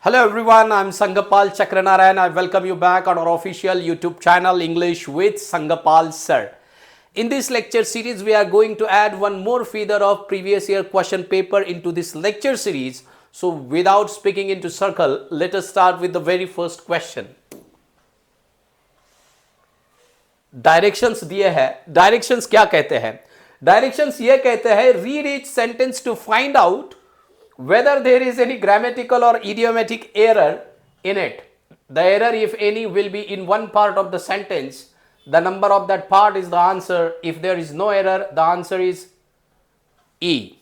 Hello everyone, I'm Sangapal Chakranarayan. I welcome you back on our official YouTube channel English with Sangapal Sir. In this lecture series, we are going to add one more feeder of previous year question paper into this lecture series. So without speaking into circle, let us start with the very first question. Directions दिए हैं. Directions क्या कहते हैं? Directions ये कहते हैं read each sentence to find out whether there is any grammatical or idiomatic error in it. The error, if any, will be in one part of the sentence. The number of that part is the answer. If there is no error, the answer is E.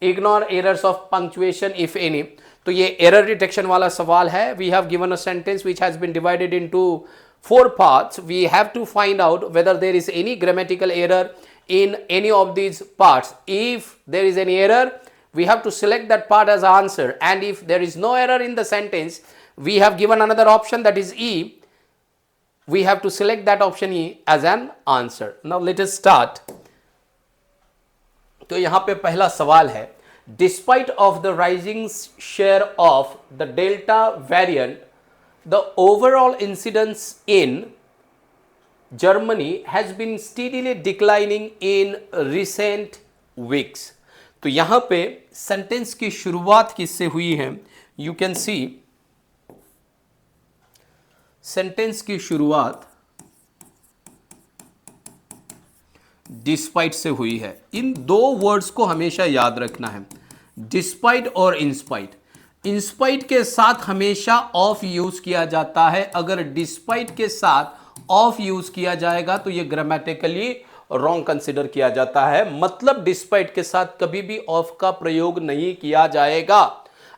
Ignore errors of punctuation if any. तो ये error detection वाला सवाल है. We have given a sentence which has been divided into 4 parts. We have to find out whether there is any grammatical error in any of these parts. If there is any error, we have to select that part as answer, and if there is no error in the sentence, we have given another option, that is E. We have to select that option E as an answer. Now let us start. तो यहाँ पे पहला सवाल है, despite of the rising share of the Delta variant, the overall incidence in Germany has been steadily declining in recent weeks. तो यहां पे sentence की शुरुआत किससे हुई है? यू कैन सी सेंटेंस की शुरुआत डिस्पाइट से हुई है. इन दो वर्ड्स को हमेशा याद रखना है, डिस्पाइट और इंस्पाइट. इंस्पाइट के साथ हमेशा ऑफ यूज किया जाता है. अगर डिस्पाइट के साथ ऑफ यूज किया जाएगा तो यह ग्रामेटिकली रॉन्ग कंसिडर किया जाता है. मतलब डिस्पाइट के साथ कभी भी ऑफ का प्रयोग नहीं किया जाएगा.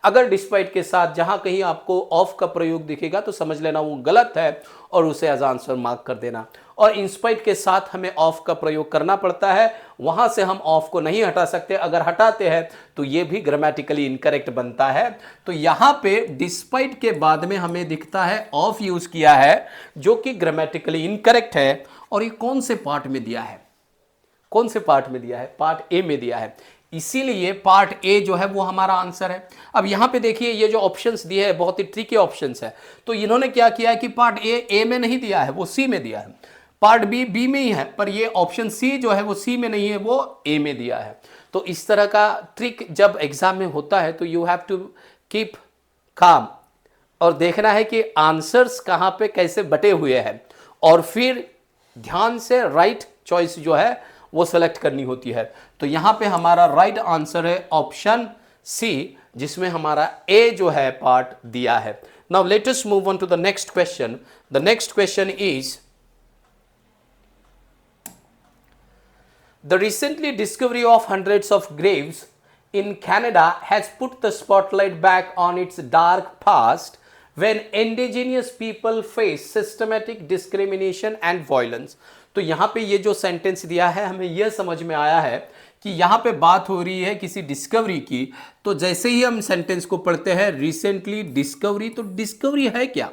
अगर डिस्पाइट के साथ जहां कहीं आपको ऑफ का प्रयोग दिखेगा तो समझ लेना वो गलत है और उसे एज आंसर मार्क कर देना. और इंस्पाइट के साथ हमें ऑफ का प्रयोग करना पड़ता है, वहां से हम ऑफ को नहीं हटा सकते. अगर हटाते हैं तो ये भी ग्रामेटिकली इनकरेक्ट बनता है. तो यहां पे डिस्पाइट के बाद में हमें दिखता है ऑफ यूज किया है, जो कि ग्रामेटिकली इनकरेक्ट है. और ये कौन से पार्ट में दिया है? कौन से पार्ट में दिया है? पार्ट ए में दिया है. इसीलिए पार्ट ए जो है वो हमारा आंसर है. अब यहां पे देखिए ये जो ऑप्शंस दिए हैं बहुत ही ट्रिकी ऑप्शंस है. तो इन्होंने क्या किया है कि पार्ट ए में नहीं दिया है, वो सी में दिया है. पार्ट बी में ही है, पर ये ऑप्शन सी जो है वो सी में नहीं है, वो ए में दिया है. तो इस तरह का ट्रिक जब एग्जाम में होता है तो you have to keep calm और देखना है कि आंसर्स कहां पे कैसे बटे हुए हैं, और फिर ध्यान से राइट चॉइस जो है वो सेलेक्ट करनी होती है. तो यहां पे हमारा राइट आंसर है ऑप्शन सी, जिसमें हमारा ए जो है पार्ट दिया है. Now let us move on to the next question. The next question is, the recently discovery of hundreds of graves in Canada has put the spotlight back on its dark past when indigenous people face systematic discrimination and violence. तो यहाँ पे ये जो sentence दिया है हमें यह समझ में आया है कि यहाँ पे बात हो रही है किसी डिस्कवरी की. तो जैसे ही हम सेंटेंस को पढ़ते हैं रिसेंटली डिस्कवरी, तो डिस्कवरी है क्या?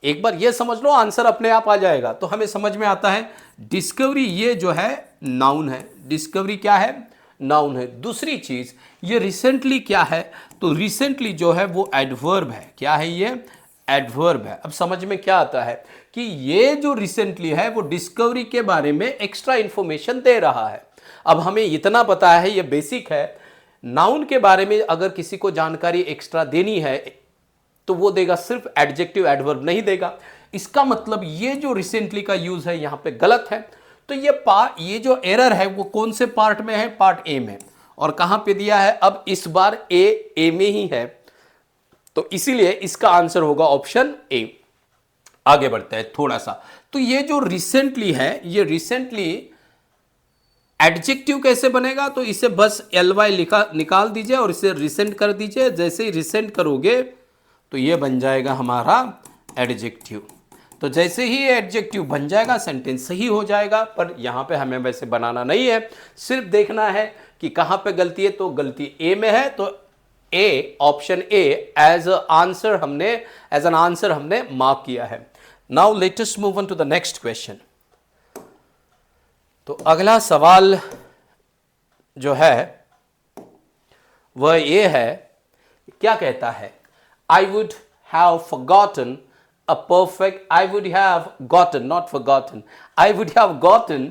एक बार ये समझ लो, आंसर अपने आप आ जाएगा. तो हमें समझ में आता है डिस्कवरी ये जो है नाउन है. डिस्कवरी क्या है? नाउन है. दूसरी चीज ये रिसेंटली क्या है? तो रिसेंटली जो है वो एडवर्ब है. क्या है ये? एडवर्ब है. अब समझ में क्या आता है कि ये जो रिसेंटली है वो डिस्कवरी के बारे में एक्स्ट्रा इंफॉर्मेशन दे रहा है. अब हमें इतना पता है, ये बेसिक है. नाउन के बारे में अगर किसी को जानकारी एक्स्ट्रा देनी है तो वो देगा, सिर्फ एडजेक्टिव एडवर्ब नहीं देगा. इसका मतलब ये जो रिसेंटली का यूज है यहां पे गलत है. तो ये जो एरर है वो कौन से पार्ट में है? पार्ट ए में. और कहां पे दिया है? अब इस बार ए में ही है, तो इसीलिए इसका आंसर होगा ऑप्शन ए. आगे बढ़ते हैं थोड़ा सा. तो ये जो रिसेंटली है, ये रिसेंटली एडजेक्टिव कैसे बनेगा? तो इसे बस ly निकाल दीजिए और इसे रिसेंट कर दीजिए. जैसे ही रिसेंट करोगे तो ये बन जाएगा हमारा एडजेक्टिव. तो जैसे ही एडजेक्टिव बन जाएगा सेंटेंस सही हो जाएगा. पर यहां पे हमें वैसे बनाना नहीं है, सिर्फ देखना है कि कहां पे गलती है. तो गलती ए में है, तो A, option A as an answer हमने मार्क किया है. Now let us move on to the next question. तो अगला सवाल जो है वह ये है, क्या कहता है? I would have forgotten a perfect, I would have gotten, not forgotten, I would have gotten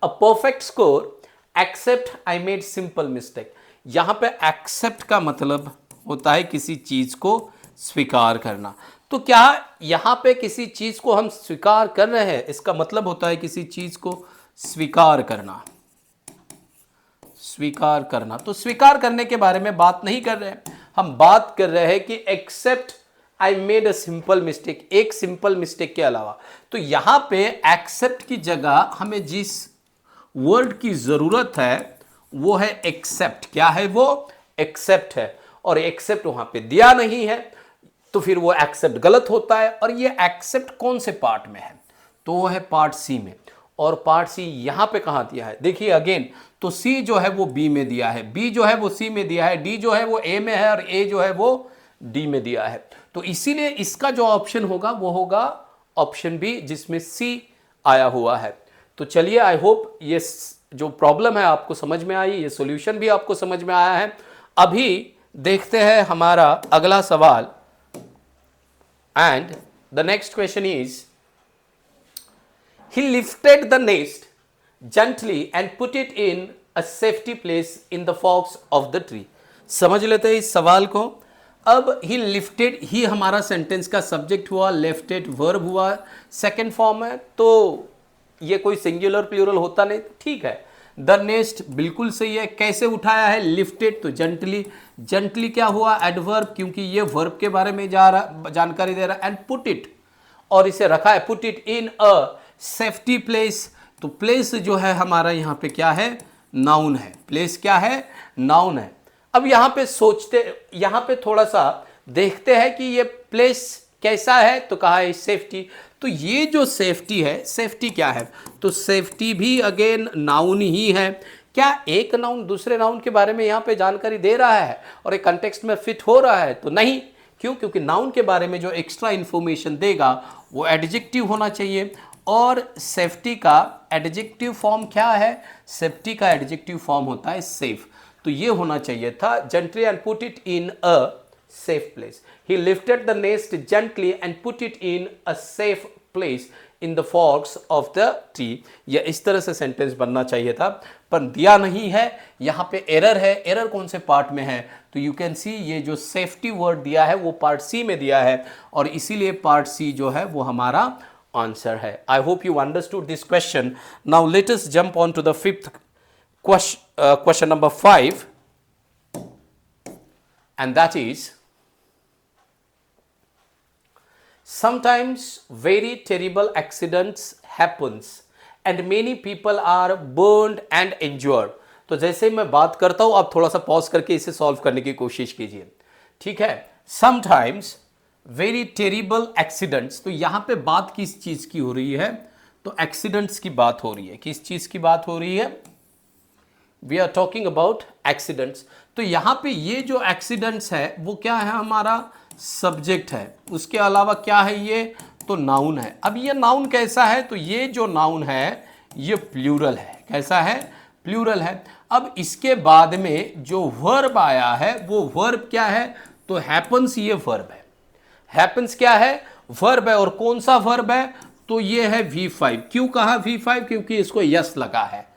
a perfect score except I made simple mistake. यहां पे accept का मतलब होता है किसी चीज को स्वीकार करना। तो क्या यहां पे किसी चीज को हम स्वीकार कर रहे हैं, इसका मतलब होता है किसी चीज को स्वीकार करना। स्वीकार करना, तो स्वीकार करने के बारे में बात नहीं कर रहे हैं, हम बात कर रहे हैं कि except I made a simple mistake, एक सिंपल मिस्टेक के अलावा। तो यहां पे एक्सेप्ट की जगह हमें जिस वर्ड की जरूरत है वो है एक्सेप्ट। क्या है वो? एक्सेप्ट है, और एक्सेप्ट वहां पे दिया नहीं है, तो फिर वो एक्सेप्ट गलत होता है। और ये एक्सेप्ट कौन से पार्ट में है? तो वो है पार्ट सी में, और पार्ट सी यहां पे कहां दिया है? देखिए अगेन, तो सी जो है वो बी में दिया है, बी जो है वो सी में दिया है, डी जो है वो ए में है, और ए जो है वो डी में दिया है। तो इसीलिए इसका जो ऑप्शन होगा वो होगा ऑप्शन बी, जिसमें सी आया हुआ है। तो चलिए, आई होप ये जो प्रॉब्लम है आपको समझ में आई, ये सॉल्यूशन भी आपको समझ में आया है। अभी देखते हैं हमारा अगला सवाल, and the next question is, he lifted the nest gently and put it in a safety place in the forks of the tree. समझ लेते हैं इस सवाल को। अब ही लिफ्टेड, ही हमारा सेंटेंस का सब्जेक्ट हुआ, लिफ्टेड वर्ब हुआ, सेकंड फॉर्म है, तो ये कोई सिंगुलर प्लूरल होता नहीं, ठीक है। द नेस्ट बिल्कुल सही है। कैसे उठाया है? लिफ्टेड, तो जेंटली, जेंटली क्या हुआ? एडवर्ब, क्योंकि ये वर्ब के बारे में जानकारी दे रहा है। एंड पुट इट, और इसे रखा है, put it in a safety place. तो प्लेस जो है हमारा यहाँ पे क्या है? नाउन है। प्लेस क्या है? नाउन है। अब यहाँ पे सोचते, यहाँ पे थोड़ा सा देखते हैं कि ये प्लेस कैसा है, तो कहा है सेफ्टी। तो ये जो सेफ्टी है, सेफ्टी क्या है? तो सेफ्टी भी अगेन नाउन ही है। क्या एक नाउन दूसरे नाउन के बारे में यहाँ पे जानकारी दे रहा है और एक कंटेक्स्ट में फिट हो रहा है? तो नहीं। क्यों? क्योंकि नाउन के बारे में जो एक्स्ट्रा इंफॉर्मेशन देगा वो एडजेक्टिव होना चाहिए, और सेफ्टी का एडजेक्टिव फॉर्म क्या है? सेफ्टी का एडजेक्टिव फॉर्म होता है सेफ। तो ये होना चाहिए था, gently and put it in a safe place. He lifted the nest gently and put it in a safe place in the forex of the tree. या इस तरह से सेंटेंस बनना चाहिए था, पर दिया नहीं है। यहाँ पे एरर है। एरर कौन से पार्ट में है? तो यू कैन सी, ये जो सेफ्टी वर्ड दिया है वो पार्ट सी में दिया है, और इसीलिए पार्ट सी जो है वो हमारा आंसर है। I hope you understood this question. Now let us jump on to the fifth question number 5, and that is, sometimes very terrible accidents happens and many people are burned and injured. तो जैसे मैं बात करता हूं, आप थोड़ा सा pause करके इसे सॉल्व करने की कोशिश कीजिए, ठीक है। समटाइम्स वेरी टेरिबल एक्सीडेंट्स, तो यहां पे बात किस चीज की हो रही है? तो एक्सीडेंट्स की बात हो रही है। किस चीज की बात हो रही है? We are talking about accidents. तो यहां पे ये जो एक्सीडेंट्स है वो क्या है? हमारा सब्जेक्ट है। उसके अलावा क्या है ये? तो नाउन है। अब ये नाउन कैसा है? तो ये जो नाउन है ये प्लूरल है। कैसा है? प्लूरल है। अब इसके बाद में जो वर्ब आया है वो वर्ब क्या है? तो हैपन्स, ये वर्ब है। हैपन्स क्या है? वर्ब है। और कौन सा वर्ब है? तो ये है V5। क्यों कहा V5? क्योंकि इसको यस लगा है।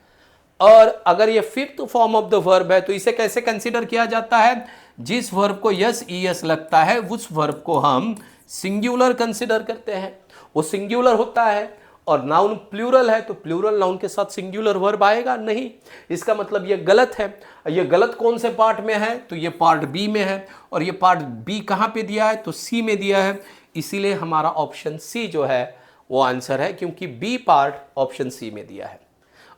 और अगर ये fifth form of the verb है तो इसे कैसे कंसीडर किया जाता है? जिस वर्ब को यस ईएस लगता है उस वर्ब को हम सिंगुलर कंसीडर करते हैं, वो सिंगुलर होता है। और नाउन प्लूरल है, तो प्लूरल नाउन के साथ सिंगुलर वर्ब आएगा नहीं। इसका मतलब ये गलत है। ये गलत कौन से पार्ट में है? तो ये पार्ट बी में है। और ये पार्ट बी कहां पे दिया है? तो सी में दिया है। इसीलिए हमारा ऑप्शन सी जो है वो आंसर है, क्योंकि बी पार्ट ऑप्शन सी में दिया है।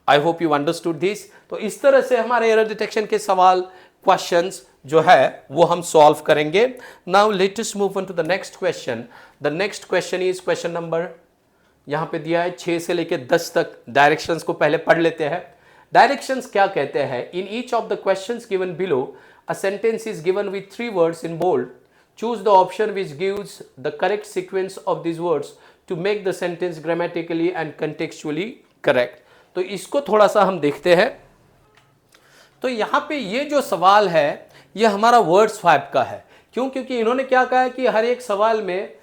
I hope you understood this. तो इस तरह से हमारे एरर डिटेक्शन के सवाल, क्वेश्चंस जो है वो हम सॉल्व करेंगे। Now let us move on to the next question. The next question is question number, यहां पे दिया है 6 से लेकर 10 तक। डायरेक्शंस को पहले पढ़ लेते हैं। डायरेक्शंस क्या कहते हैं? In each of the questions given below a sentence is given with 3 words in bold. Choose the option which gives the correct sequence of this words to make the sentence grammatically and contextually correct. तो इसको थोड़ा सा हम देखते हैं। तो यहां पे ये जो सवाल है ये हमारा वर्ड्स 5 का है, क्यों? क्योंकि इन्होंने क्या कहा है कि हर एक सवाल में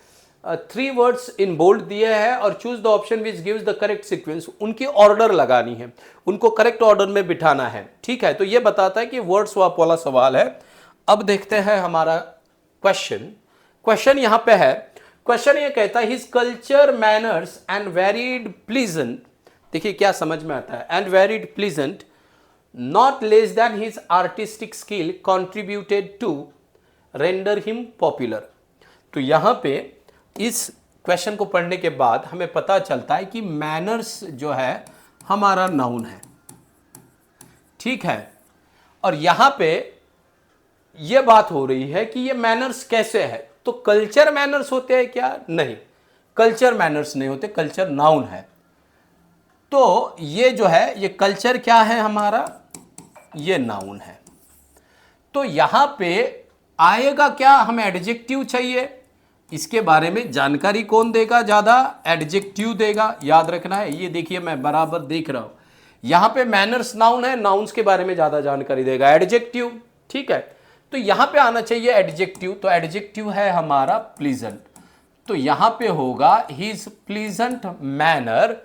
3 वर्ड्स इन बोल्ड दिए हैं और choose the option which gives the correct sequence, उनकी ऑर्डर लगानी है, उनको करेक्ट ऑर्डर में बिठाना है। ठीक है, तो ये बताता है कि वर्ड स्वैप वाला सवाल है। अब देखते हैं हमारा क्वेश्चन यहां पे है। क्वेश्चन ये कहता है his culture manners and varied pleasant, देखिए क्या समझ में आता है, and varied pleasant not less than his artistic skill contributed to render him popular. तो यहां पे इस क्वेश्चन को पढ़ने के बाद हमें पता चलता है कि मैनर्स जो है हमारा नाउन है। ठीक है, और यहां पे यह बात हो रही है कि ये मैनर्स कैसे है, तो कल्चर मैनर्स होते हैं क्या? नहीं, कल्चर मैनर्स नहीं होते, कल्चर नाउन है। तो ये जो है ये कल्चर क्या है हमारा, ये नाउन है। तो यहां पे आएगा क्या, हमें एडजेक्टिव चाहिए, इसके बारे में जानकारी कौन देगा? ज्यादा एडजेक्टिव देगा, याद रखना है। ये देखिए मैं बराबर देख रहा हूं, यहां पे मैनर्स नाउन है, नाउन्स के बारे में ज्यादा जानकारी देगा एडजेक्टिव। ठीक है, तो यहां पे आना चाहिए एडजेक्टिव, तो एडजेक्टिव है हमारा प्लीजेंट, तो यहां पे होगा his pleasant manner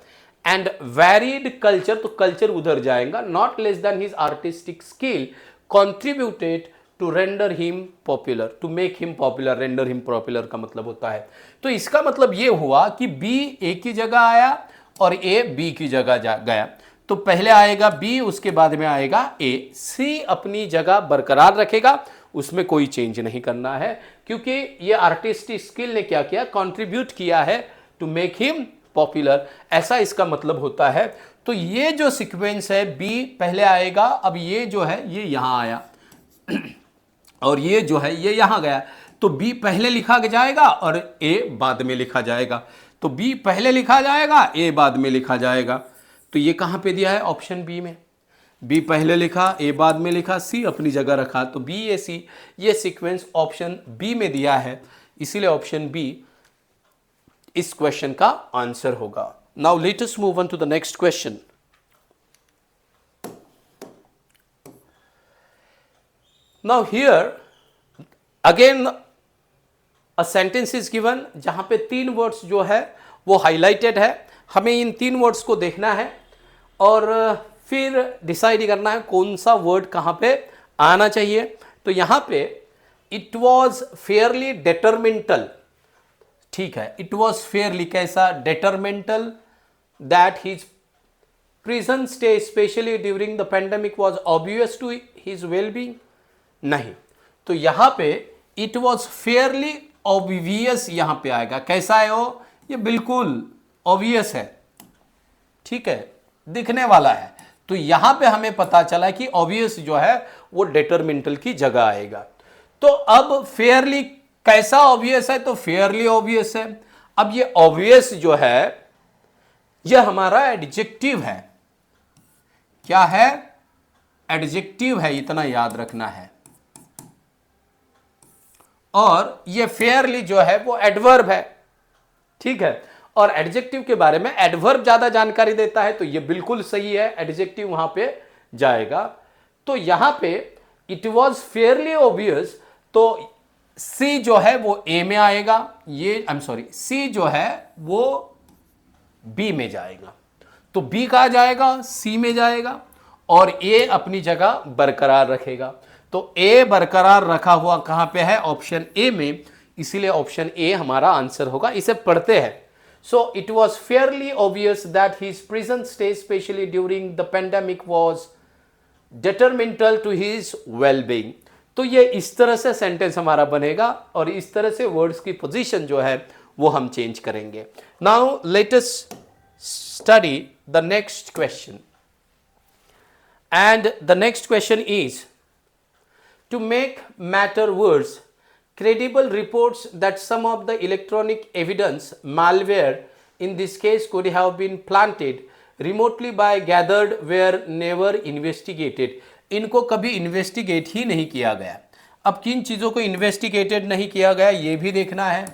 and varied culture, तो कल्चर उधर जाएगा, not less than his artistic skill contributed to render him popular, to make him popular, render him popular का मतलब होता है। तो इसका मतलब ये हुआ कि बी ए की जगह आया और ए बी की जगह गया, तो पहले आएगा बी, उसके बाद में आएगा ए, सी अपनी जगह बरकरार रखेगा, उसमें कोई चेंज नहीं करना है, क्योंकि ये आर्टिस्टिक स्किल ने क्या किया, कंट्रीब्यूट किया है टू मेक हिम पॉपुलर, ऐसा इसका मतलब होता है। तो ये जो सीक्वेंस है बी पहले आएगा, अब ये जो है ये यहां आया और ये जो है ये यहां गया, तो बी पहले लिखा जाएगा और ए बाद में लिखा जाएगा, तो बी पहले लिखा जाएगा, ए बाद में लिखा जाएगा। तो ये कहां पे दिया है, ऑप्शन बी में, बी पहले लिखा, ए बाद में लिखा, सी अपनी जगह रखा, तो बी ए सी ये सीक्वेंस ऑप्शन बी में दिया है, इसीलिए ऑप्शन बी इस क्वेश्चन का आंसर होगा। Now let us move on to the next question. Now here again a sentence is given, जहां पे 3 वर्ड्स जो है वो हाईलाइटेड है, हमें इन 3 वर्ड्स को देखना है और फिर डिसाइड करना है कौन सा वर्ड कहां पे आना चाहिए। तो यहां पे इट वॉज फेयरली डेटरमेंटल, ठीक है, इट वॉज फेयरली कैसा, detrimental, that his prison stay specially during the pandemic was obvious to his wellbeing, नहीं, तो यहां पे इट वॉज फेयरली ऑब्वियस यहां पे आएगा, कैसा है वो, ये बिल्कुल ऑब्वियस है, ठीक है, दिखने वाला है, तो यहां पे हमें पता चला कि ऑब्वियस जो है वो डेटरमेंटल की जगह आएगा। तो अब फेयरली कैसा ऑब्वियस है, तो फेयरली ऑब्वियस है। अब ये ऑब्वियस जो है ये हमारा एडजेक्टिव है, क्या है, एडजेक्टिव है, इतना याद रखना है। और ये फेयरली जो है वो एडवर्ब है, ठीक है, और एडजेक्टिव के बारे में एडवर्ब ज्यादा जानकारी देता है, तो ये बिल्कुल सही है, एडजेक्टिव वहां पे जाएगा। तो यहां पे इट वॉज फेयरली ऑब्वियस, तो सी जो है वो ए में आएगा, ये आई एम सॉरी, सी जो है वो बी में जाएगा, तो बी कहा जाएगा, सी में जाएगा, और ए अपनी जगह बरकरार रखेगा, तो ए बरकरार रखा हुआ कहां पे है, ऑप्शन ए में, इसीलिए ऑप्शन ए हमारा आंसर होगा। इसे पढ़ते हैं। So it was fairly obvious that his prison stay specially during the pandemic was detrimental to his wellbeing. तो ये इस तरह से सेंटेंस हमारा बनेगा और इस तरह से वर्ड्स की पोजीशन जो है वो हम चेंज करेंगे। Now let us study the next question, and the next question is to make matter worse, credible reports that some of the electronic evidence malware in this case could have been planted remotely by gathered were never investigated। इनको कभी investigate ही नहीं किया गया। अब किन चीज़ों को investigated नहीं किया गया ये भी देखना है।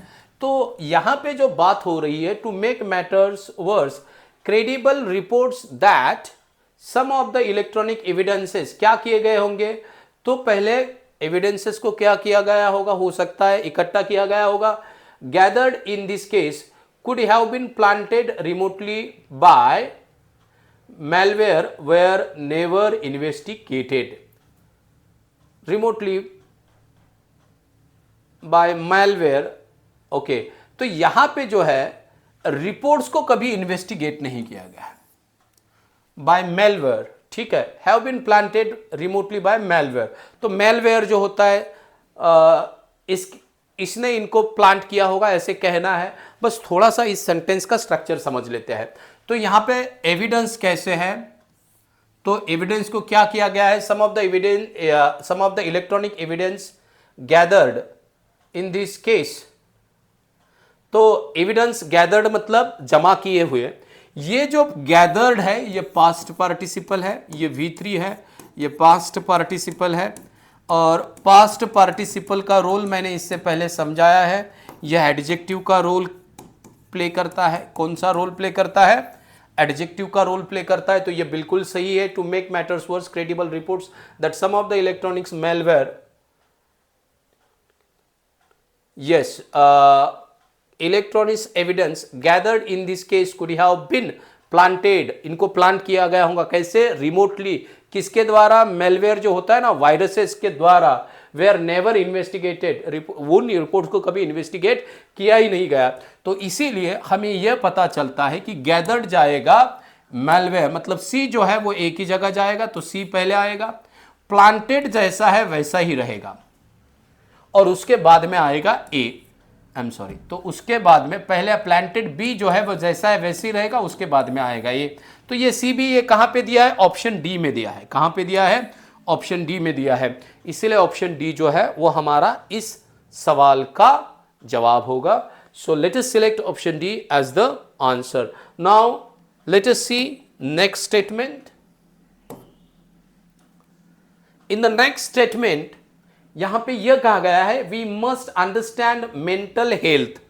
तो यहाँ पे जो बात हो रही है, to make matters worse, credible reports that some of the electronic evidences क्या किए गए होंगे, तो पहले एविडेंसेस को क्या किया गया होगा, हो सकता है इकट्ठा किया गया होगा। Gathered in this case could have been planted remotely by malware were never investigated remotely by malware। Okay, तो यहां पे जो है रिपोर्ट्स को कभी इन्वेस्टिगेट नहीं किया गया है बाय मेलवेयर, ठीक है, have been planted remotely by malware. तो मेलवेयर जो होता है इसने इनको प्लांट किया होगा ऐसे कहना है। बस थोड़ा सा इस सेंटेंस का स्ट्रक्चर समझ लेते हैं। तो यहां पे एविडेंस कैसे है, तो एविडेंस को क्या किया गया है, some of the electronic evidence gathered in this case. तो एविडेंस गैदर्ड मतलब जमा किए हुए। ये जो गैदर्ड है ये पास्ट पार्टिसिपल है, ये V3 है, ये पास्ट पार्टिसिपल है। और पास्ट पार्टिसिपल का रोल मैंने इससे पहले समझाया है, यह एडजेक्टिव का रोल प्ले करता है। कौन सा रोल प्ले करता है, एडजेक्टिव का रोल प्ले करता है। तो ये बिल्कुल सही है। To make matters worse credible reports that some of the electronics malware, yes, electronics evidence gathered in this case could have been planted, इनको प्लांट किया गया होगा कैसे, रिमोटली, किसके द्वारा, मेलवेयर जो होता है ना, वायरसेस के द्वारा, वेयर नेवर इन्वेस्टिगेटेड, वो रिपोर्ट को कभी इन्वेस्टिगेट किया ही नहीं गया। तो इसीलिए हमें यह पता चलता है कि गैदर्ड जाएगा मेलवेयर, मतलब सी जो है वो एक ही जगह जाएगा, तो सी पहले आएगा। प्लांटेड जैसा है वैसा ही रहेगा, और उसके बाद में आएगा ए, आई एम सॉरी, तो उसके बाद में पहले प्लांटेड बी जो है वो जैसा है वैसे ही रहेगा, उसके बाद में आएगा ए। तो ये सी बी ये कहां पे दिया है, ऑप्शन डी में दिया है। कहां पे दिया है, ऑप्शन डी में दिया है। इसलिए ऑप्शन डी जो है वो हमारा इस सवाल का जवाब होगा। So let us select option D as the answer. Now let us see next statement. In the next statement यहां पे यह कहा गया है, we must understand mental health,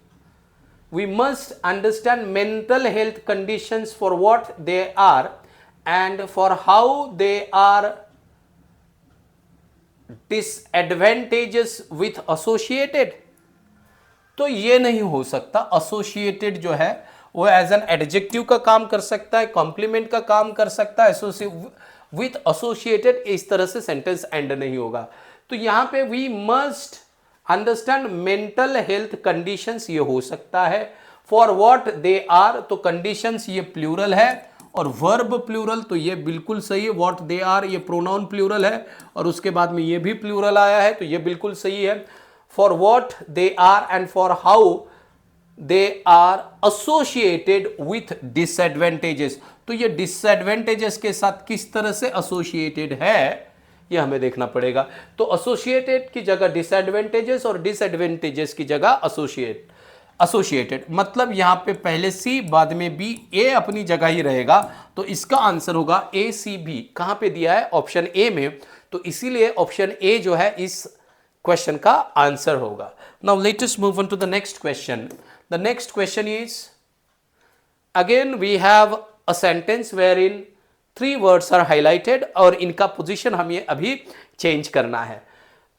we must understand mental health conditions for what they are and for how they are disadvantages with associated. तो ये नहीं हो सकता, एसोसिएटेड जो है वो एज एन एडजेक्टिव का काम कर सकता है, कॉम्प्लीमेंट का काम कर सकता है, विथ एसोसिएटेड इस तरह से सेंटेंस एंड नहीं होगा। तो यहां पे we must understand mental health conditions ये हो सकता है, फॉर व्हाट दे आर, तो कंडीशंस ये प्लूरल है, और वर्ब प्लूरल, तो ये बिल्कुल सही है। व्हाट दे आर ये प्रोनाउन प्लूरल है, और उसके बाद में ये भी प्लूरल आया है, तो ये बिल्कुल सही है। For what they are and for how they are associated with disadvantages, तो ये डिसएडवांटेजेस के साथ किस तरह से एसोसिएटेड है ये हमें देखना पड़ेगा। तो एसोसिएटेड की जगह डिसएडवांटेजेस और डिसएडवांटेजेस की जगह एसोसिएटेड, मतलब यहां पे पहले सी बाद में बी, ए अपनी जगह ही रहेगा। तो इसका आंसर होगा ए सी बी। कहां पे दिया है, ऑप्शन ए में, तो इसीलिए ऑप्शन ए जो है इस क्वेश्चन का आंसर होगा। Now let us move on to the next question. The next question is again we have a sentence where in 3 words are highlighted, और इनका पोजीशन हमें अभी चेंज करना है।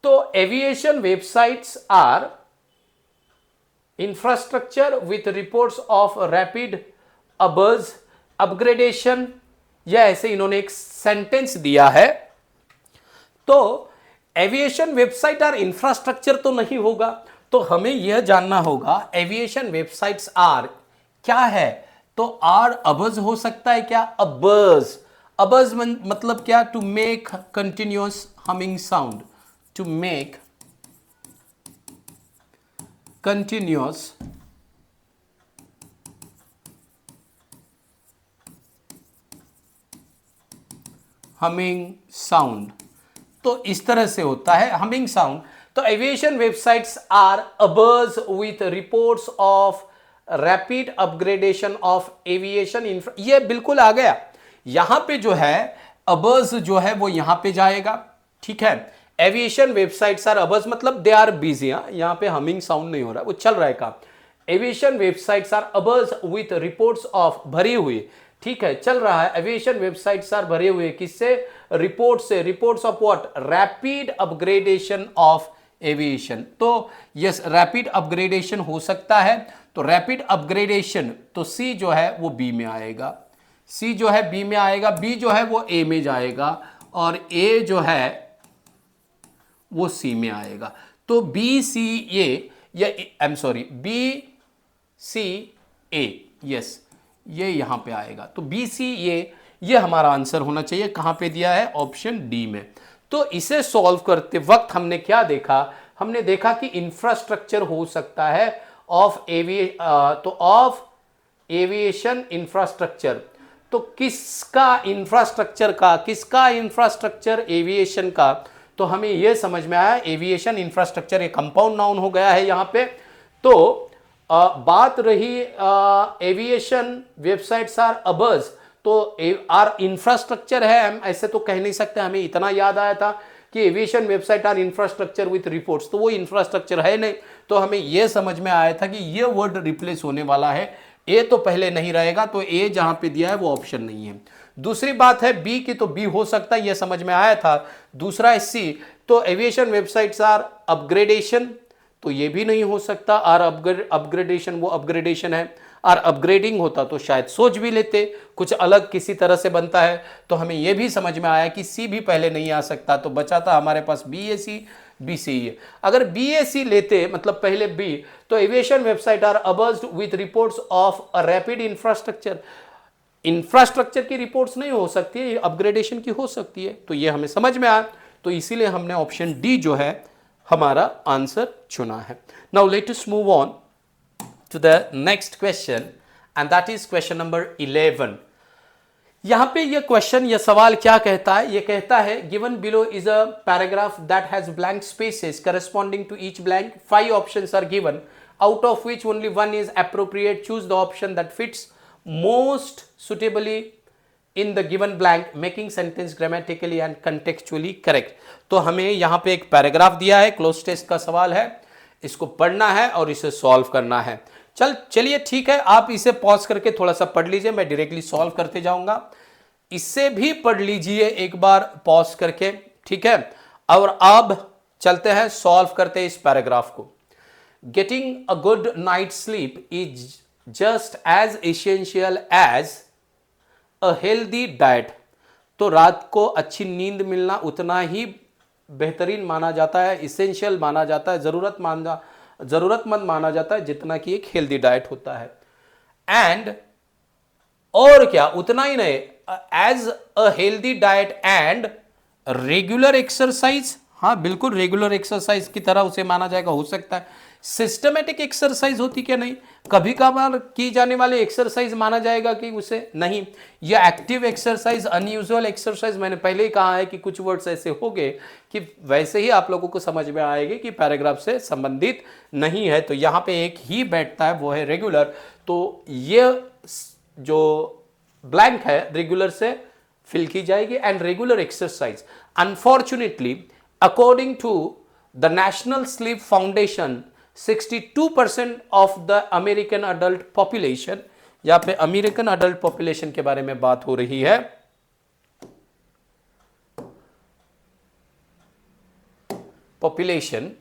तो aviation websites are infrastructure with reports of rapid abuzz upgradation, या ऐसे इन्होंने एक सेंटेंस दिया है। तो एविएशन वेबसाइट आर इंफ्रास्ट्रक्चर तो नहीं होगा, तो हमें यह जानना होगा एविएशन वेबसाइट्स आर क्या है। तो आर अबर्ज हो सकता है क्या, अबर्ज, अबर्ज मतलब क्या, to make continuous humming sound, to make continuous humming sound, तो इस तरह से होता है हमिंग साउंड। तो aviation websites are abuzz with reports of rapid upgradation of aviation infra, ये बिल्कुल आ गया। यहां पे जो है अबर्ज जो है वो यहां पे जाएगा, ठीक है। एविएशन वेबसाइट्स आर अबर्ज मतलब दे आर बिजी, यहां पे हमिंग साउंड नहीं हो रहा, वो चल रहा है काम। Aviation websites are abuzz with reports of, भरी हुई, ठीक है, चल रहा है। एविएशन वेबसाइट्स आर भरे हुए किससे? रिपोर्ट से। Reports of what? Rapid upgradation of aviation. तो यस, रैपिड अपग्रेडेशन हो सकता है। तो रैपिड अपग्रेडेशन, तो सी जो है वो बी में आएगा। सी जो है बी में आएगा, बी जो है वो ए में जाएगा, और ए जो है वो सी में आएगा। तो बी सी ए, या I am sorry, B C A, yes, ये यहां पे आएगा। तो बी सी ए, ये हमारा आंसर होना चाहिए। कहां पे दिया है? ऑप्शन डी में। तो इसे सॉल्व करते वक्त हमने क्या देखा? हमने देखा कि इंफ्रास्ट्रक्चर हो सकता है ऑफ एविएशन इंफ्रास्ट्रक्चर। तो किसका इंफ्रास्ट्रक्चर एविएशन का? तो हमें यह समझ में आया एविएशन इंफ्रास्ट्रक्चर एक कंपाउंड नाउन हो गया है यहां पे। तो बात रही एविएशन वेबसाइट्स आर अबर्स, तो आर इंफ्रास्ट्रक्चर है, हम ऐसे तो कह नहीं सकते। हमें इतना याद आया था कि aviation website are infrastructure with reports, तो वो इंफ्रास्ट्रक्चर है नहीं। तो हमें यह समझ में आया था कि ये वर्ड रिप्लेस होने वाला है, ए तो पहले नहीं रहेगा, तो ए जहां पे दिया है वो ऑप्शन नहीं है। दूसरी बात है बी की, तो बी हो सकता है, यह समझ में आया था। दूसरा है सी, तो एविएशन वेबसाइट्स आर अपग्रेडेशन, तो ये भी नहीं हो सकता। आर अपग्रेडेशन, वो अपग्रेडेशन है। आर अपग्रेडिंग होता तो शायद सोच भी लेते, कुछ अलग किसी तरह से बनता है। तो हमें यह भी समझ में आया कि सी भी पहले नहीं आ सकता, तो बचा था हमारे पास बी ए सी, बी सी ए। अगर बी ए सी लेते, मतलब पहले बी, तो aviation website are abuzzed with reports of a rapid infrastructure. Infrastructure की रिपोर्ट्स नहीं हो सकती है, अपग्रेडेशन की हो सकती है। तो ये हमें समझ में आया, तो इसीलिए हमने ऑप्शन डी जो है हमारा आंसर चुना है। Now let us move on to the next question, and that is question number 11। यहां पे ये क्वेश्चन, ये सवाल क्या कहता है? ये कहता है given below is a paragraph that has blank spaces corresponding to each blank. 5 options are given, out of which only one is appropriate. Choose the option that fits most suitably in the given blank, making sentence grammatically and contextually correct. तो हमें यहाँ पे एक paragraph दिया है, cloze test का सवाल है, इसको पढ़ना है और इसे सॉल्व करना है। चलिए ठीक है, आप इसे पॉज करके थोड़ा सा पढ़ लीजिए, मैं डायरेक्टली सॉल्व करते जाऊंगा। इससे भी पढ़ लीजिए एक बार पॉज करके, ठीक है। और अब चलते हैं, सॉल्व करते हैं इस पैराग्राफ को। Getting a good night's sleep is just as essential as a healthy diet. तो रात को अच्छी नींद मिलना उतना ही बेहतरीन माना जाता है, इसेंशियल माना जाता है, ज़रूरतमंद माना जाता है, जितना कि एक हेल्दी डाइट होता है। एंड, और क्या, उतना ही नहीं, as a healthy diet and regular exercise, हाँ बिल्कुल रेगुलर एक्सरसाइज की तरह उसे माना जाएगा, हो सकता है। सिस्टमेटिक एक्सरसाइज होती क्या? नहीं, कभी कभार की जाने वाली एक्सरसाइज माना जाएगा कि उसे नहीं। यह एक्टिव एक्सरसाइज, अनयूजुअल एक्सरसाइज, मैंने पहले ही कहा है कि कुछ वर्ड्स ऐसे हो गए कि वैसे ही आप लोगों को समझ में आएगी कि पैराग्राफ से संबंधित नहीं है। तो यहाँ पे एक ही बैठता है, वो है रेगुलर। तो ये जो ब्लैंक है रेगुलर से फिल की जाएगी। And regular exercise, unfortunately according to the National Sleep Foundation, 62% of the American adult population, यहां पे अमेरिकन अडल्ट पॉपुलेशन के बारे में बात हो रही है, population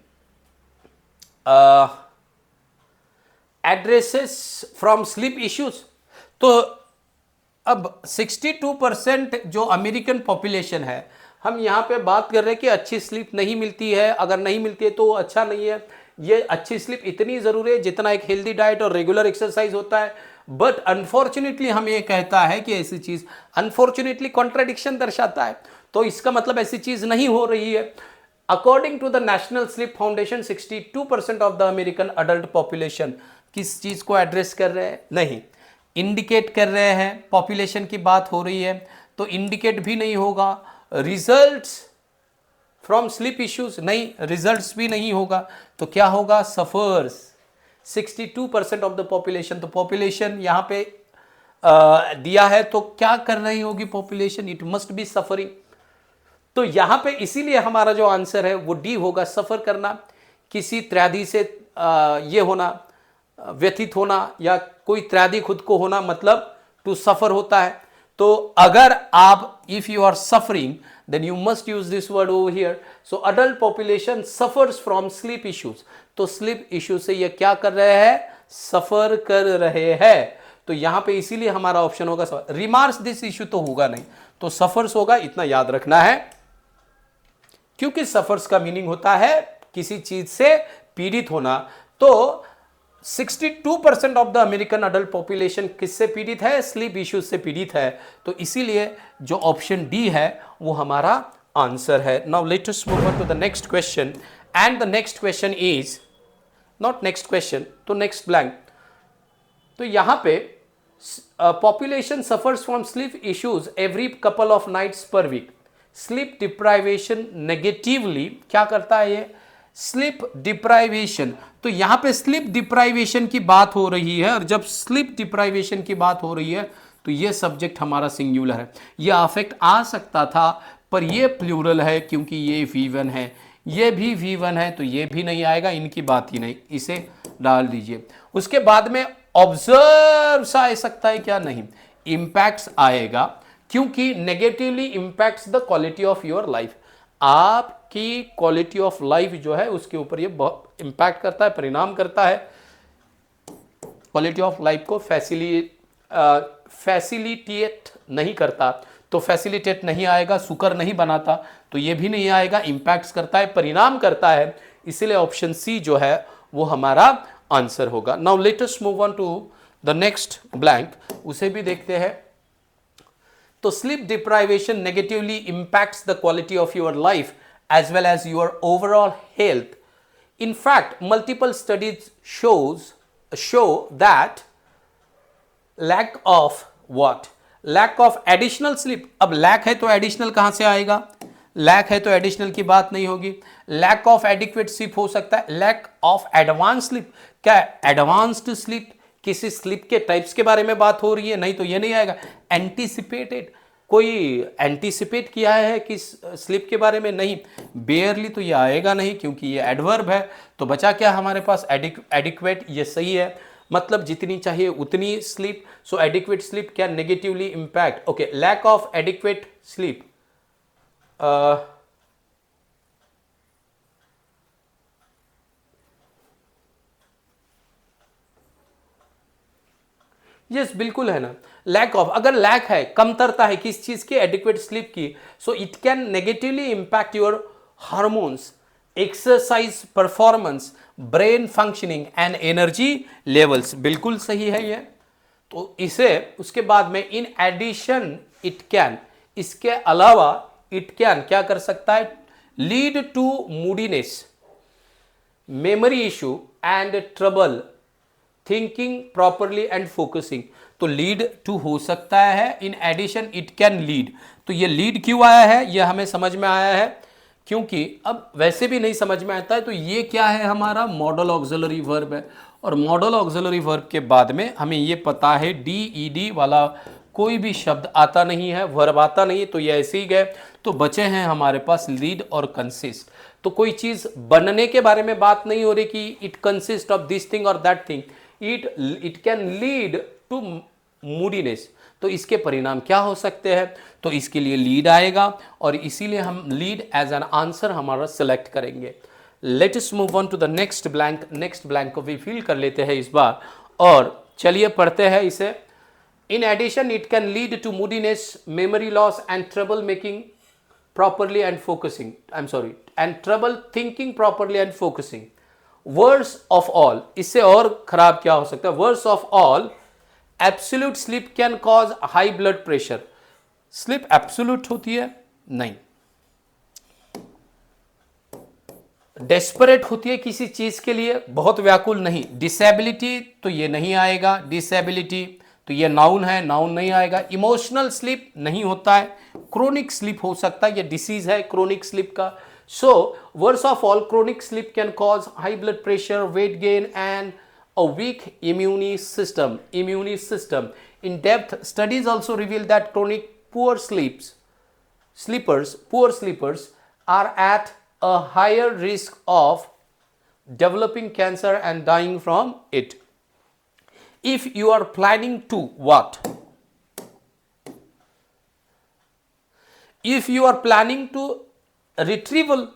addresses from sleep issues. तो अब 62% जो अमेरिकन पॉपुलेशन है, हम यहां पे बात कर रहे हैं कि अच्छी स्लीप नहीं मिलती है। अगर नहीं मिलती है तो अच्छा नहीं है। ये अच्छी स्लीप इतनी जरूरी है जितना एक हेल्दी डाइट और रेगुलर एक्सरसाइज होता है। बट अनफॉर्चुनेटली हम ये कहता है कि ऐसी चीज, अनफॉर्चुनेटली कॉन्ट्राडिक्शन दर्शाता है, तो इसका मतलब ऐसी चीज नहीं हो रही है। According to the National Sleep Foundation, 62% of the American adult population किस चीज को एड्रेस कर रहे हैं? नहीं, इंडिकेट कर रहे हैं। पॉपुलेशन की बात हो रही है तो इंडिकेट भी नहीं होगा। रिजल्ट्स फ्रॉम स्लीप इश्यूज, नहीं, रिजल्ट्स भी नहीं होगा। तो क्या होगा? Suffers, 62% of the population. तो पॉपुलेशन यहां पे दिया है, तो क्या कर रही होगी population? It must be suffering. तो यहां पे इसीलिए हमारा जो आंसर है वो डी होगा, सफर करना, किसी त्रैदी से ये होना, व्यथित होना, या कोई त्रैदी खुद को होना, मतलब टू सफर होता है। तो अगर आप if you are suffering then you must use this word over here. So adult population suffers from sleep issues. तो स्लीप इश्यू से ये क्या कर रहे हैं, सफर कर रहे हैं। तो यहां पे इसीलिए हमारा ऑप्शन होगा रिमार्क्स दिस इश्यू तो होगा नहीं, तो सफर्स होगा, इतना याद रखना है। क्योंकि सफर्स का मीनिंग होता है किसी चीज से पीड़ित होना। तो 62% of the American adult population किससे पीड़ित है, स्लीप इश्यूज से पीड़ित है। तो इसीलिए जो ऑप्शन डी है वो हमारा आंसर है। Now let us move on to the next question, and the next question is not next question, तो नेक्स्ट ब्लैंक। तो यहां पे population suffers from sleep issues every couple of nights per week. Sleep deprivation negatively क्या करता है ये, sleep deprivation. तो यहां पे स्लीप डिप्राइवेशन की बात हो रही है, और जब स्लीप डिप्राइवेशन की बात हो रही है तो ये सब्जेक्ट हमारा सिंगुलर है। ये अफेक्ट आ सकता था पर ये प्लूरल है, क्योंकि ये V1 है, ये भी V1 है, तो ये भी नहीं आएगा, इनकी बात ही नहीं, इसे डाल दीजिए। उसके बाद में ऑब्जर्व आ सकता है क्या, नहीं, इंपैक्ट्स आएगा, क्योंकि negatively impacts the quality of your life. आपकी क्वालिटी ऑफ लाइफ जो है उसके ऊपर ये बहुत इंपैक्ट करता है, परिणाम करता है। क्वालिटी ऑफ लाइफ को फैसिलिटेट नहीं करता, तो फैसिलिटेट नहीं आएगा, सुकर नहीं बनाता, तो ये भी नहीं आएगा, इंपैक्ट्स करता है, परिणाम करता है। इसलिए ऑप्शन सी जो है वो हमारा आंसर होगा। Now let us move on to the next blank, उसे भी देखते हैं। तो sleep deprivation negatively impacts the quality of your life as well as your overall health. In fact, multiple studies show that lack of what? Lack of additional sleep. अब lack है तो additional कहाँ से आएगा? lack है तो additional की बात नहीं होगी। lack of adequate sleep हो सकता है, lack of advanced sleep। क्या advanced sleep किसी स्लीप के टाइप्स के बारे में बात हो रही है, नहीं तो ये नहीं आएगा। एंटीसिपेटेड, कोई एंटीसिपेट किया है कि स्लीप के बारे में, नहीं। बेयरली तो ये आएगा नहीं, क्योंकि ये एडवर्ब है। तो बचा क्या हमारे पास, एडिक्वेट, ये सही है, मतलब जितनी चाहिए उतनी स्लीप। सो एडिक्वेट स्लीप क्या negatively impact, okay, lack of adequate sleep, yes बिल्कुल है ना। लैक ऑफ, अगर लैक है, कमतरता है किस चीज की, एडिक्वेट स्लीप की, so it can negatively impact your hormones, exercise performance, brain functioning and energy levels. बिल्कुल सही है ये। तो इसे उसके बाद में इन एडिशन इट कैन, इसके अलावा इट कैन क्या कर सकता है, lead to moodiness, memory issue and trouble thinking properly and focusing. तो लीड टू हो सकता है, in addition it can lead. तो ये लीड क्यों आया है, ये हमें समझ में आया है, क्योंकि अब वैसे भी नहीं समझ में आता है। तो ये क्या है, हमारा मॉडल ऑक्सिलरी वर्ब है, और मॉडल ऑक्सिलरी वर्ब के बाद में हमें ये पता है डी वाला कोई भी शब्द आता नहीं है, वर्ब आता नहीं, तो ये ऐसे ही गए। तो बचे हैं हमारे पास लीड और कंसिस्ट। तो कोई चीज बनने के बारे में बात नहीं हो रही कि it consist of this thing और that thing, it can lead to moodiness. तो इसके परिणाम क्या हो सकते हैं, तो इसके लिए लीड आएगा, और इसीलिए हम लीड एज एन आंसर हमारा सिलेक्ट करेंगे। Let us move on to the next blank. Next blank को भी फिल कर लेते हैं इस बार, और चलिए पढ़ते हैं इसे। In addition it can lead to moodiness, memory loss and trouble making properly and focusing, and trouble thinking properly and focusing. Worst of all, इससे और खराब क्या हो सकता है, worst of all, absolute sleep can cause high blood pressure. Sleep absolute होती है नहीं, desperate होती है किसी चीज के लिए, बहुत व्याकुल नहीं। Disability तो ये नहीं आएगा, disability तो ये नाउन है, नाउन नहीं आएगा। इमोशनल स्लीप नहीं होता है, क्रोनिक स्लीप हो सकता है, ये डिसीज है क्रोनिक स्लीप का। So worst of all, chronic sleep can cause high blood pressure, weight gain and a weak immune system. In depth studies also reveal that chronic poor sleepers are at a higher risk of developing cancer and dying from it. If you are planning to what? If you are planning to retrieval,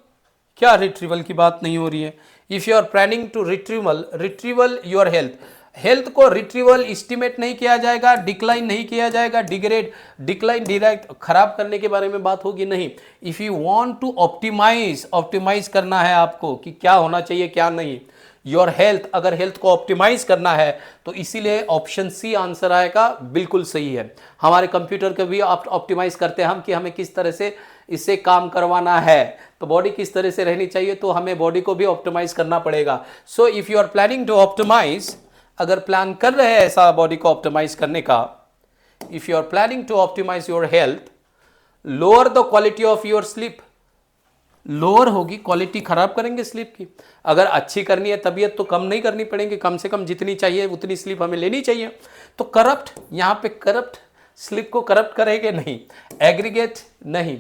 क्या retrieval की बात नहीं हो रही है? If you are planning to retrieval your health, health को retrieval estimate नहीं किया जाएगा, डिक्लाइन नहीं किया जाएगा, डिक्लाइन डायरेक्ट खराब करने के बारे में बात होगी नहीं। If you want to optimize करना है आपको कि क्या होना चाहिए क्या नहीं, योर हेल्थ, अगर हेल्थ को ऑप्टिमाइज करना है तो इसीलिए ऑप्शन सी आंसर आएगा, बिल्कुल सही है। हमारे कंप्यूटर को भी ऑप्टिमाइज करते हैं हम कि हमें किस तरह से इससे काम करवाना है, तो बॉडी किस तरह से रहनी चाहिए, तो हमें बॉडी को भी ऑप्टिमाइज करना पड़ेगा। So if you are planning to optimize, अगर प्लान कर रहे हैं ऐसा बॉडी को ऑप्टिमाइज करने का, if you are planning to optimize your health, lower the quality of your sleep, lower होगी क्वालिटी, खराब करेंगे स्लीप की। अगर अच्छी करनी है तबीयत तो कम नहीं करनी पड़ेगी, कम से कम जितनी चाहिए उतनी स्लीप हमें लेनी चाहिए। तो करप्ट, यहां पे करप्ट, स्लीप को करप्ट करेंगे नहीं, एग्रीगेट नहीं,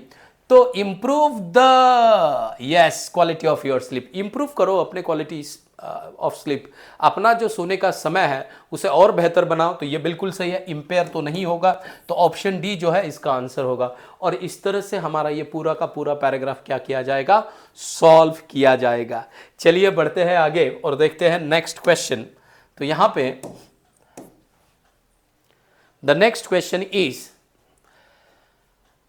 तो improve the yes quality of your sleep, improve करो अपने क्वालिटी ऑफ स्लीप, अपना जो सोने का समय है उसे और बेहतर बनाओ, तो ये बिल्कुल सही है, इंपेयर तो नहीं होगा, तो ऑप्शन डी जो है इसका आंसर होगा। और इस तरह से हमारा ये पूरा का पूरा पैराग्राफ क्या किया जाएगा, सॉल्व किया जाएगा। चलिए बढ़ते हैं आगे और देखते हैं नेक्स्ट क्वेश्चन। तो यहां पे the next question is